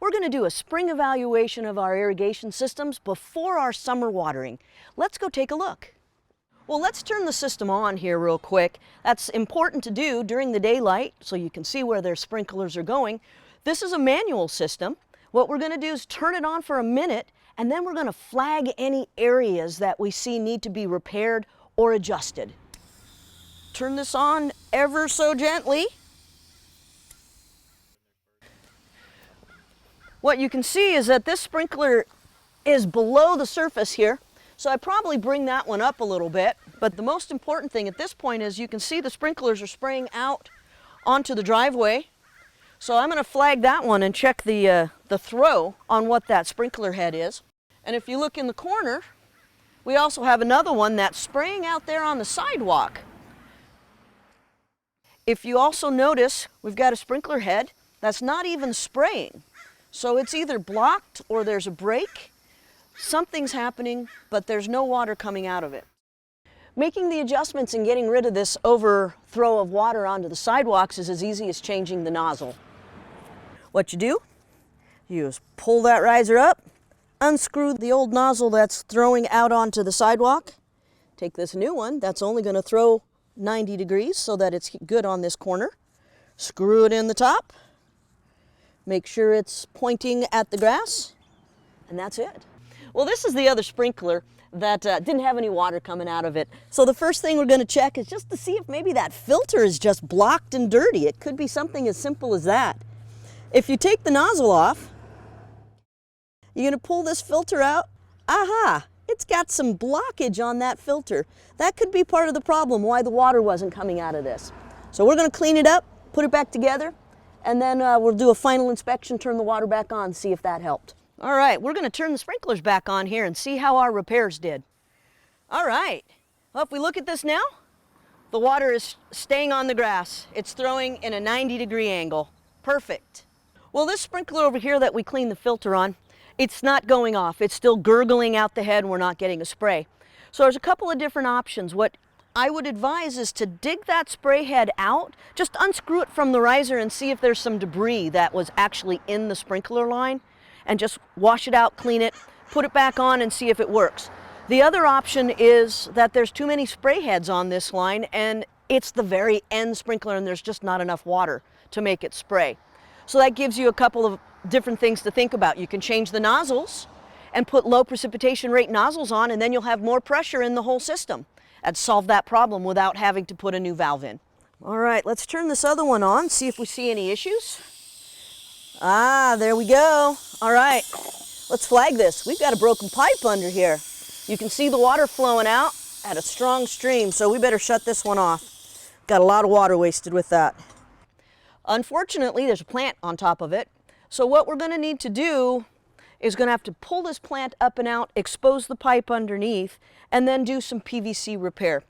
we're going to do a spring evaluation of our irrigation systems before our summer watering. Let's go take a look. Well, let's turn the system on here real quick. That's important to do during the daylight so you can see where their sprinklers are going. This is a manual system. What we're going to do is turn it on for a minute, and then we're going to flag any areas that we see need to be repaired or adjusted. Turn this on ever so gently. What you can see is that this sprinkler is below the surface here, so I probably bring that one up a little bit. But the most important thing at this point is you can see the sprinklers are spraying out onto the driveway. So I'm going to flag that one and check the throw on what that sprinkler head is. And if you look in the corner, we also have another one that's spraying out there on the sidewalk. If you also notice, we've got a sprinkler head that's not even spraying. So it's either blocked or there's a break. Something's happening, but there's no water coming out of it. Making the adjustments and getting rid of this overthrow of water onto the sidewalks is as easy as changing the nozzle. What you do, you just pull that riser up, unscrew the old nozzle that's throwing out onto the sidewalk, take this new one that's only going to throw 90 degrees so that it's good on this corner, screw it in the top, make sure it's pointing at the grass, and that's it. Well, this is the other sprinkler that didn't have any water coming out of it. So the first thing we're going to check is just to see if maybe that filter is just blocked and dirty. It could be something as simple as that. If you take the nozzle off, you're going to pull this filter out. Aha! It's got some blockage on that filter. That could be part of the problem why the water wasn't coming out of this. So we're going to clean it up, put it back together, and then we'll do a final inspection, turn the water back on, see if that helped. All right, we're going to turn the sprinklers back on here and see how our repairs did. All right, well, if we look at this now, the water is staying on the grass. It's throwing in a 90-degree angle. Perfect. Well, this sprinkler over here that we cleaned the filter on, it's not going off. It's still gurgling out the head and we're not getting a spray. So there's a couple of different options. What I would advise is to dig that spray head out, just unscrew it from the riser and see if there's some debris that was actually in the sprinkler line, and just wash it out, clean it, put it back on and see if it works. The other option is that there's too many spray heads on this line and it's the very end sprinkler and there's just not enough water to make it spray. So that gives you a couple of different things to think about. You can change the nozzles and put low precipitation rate nozzles on, and then you'll have more pressure in the whole system and solve that problem without having to put a new valve in. All right, let's turn this other one on, see if we see any issues. Ah, there we go. All right, let's flag this. We've got a broken pipe under here. You can see the water flowing out at a strong stream, so we better shut this one off. Got a lot of water wasted with that. Unfortunately, there's a plant on top of it. So what we're going to need to do is going to have to pull this plant up and out, expose the pipe underneath, and then do some PVC repair.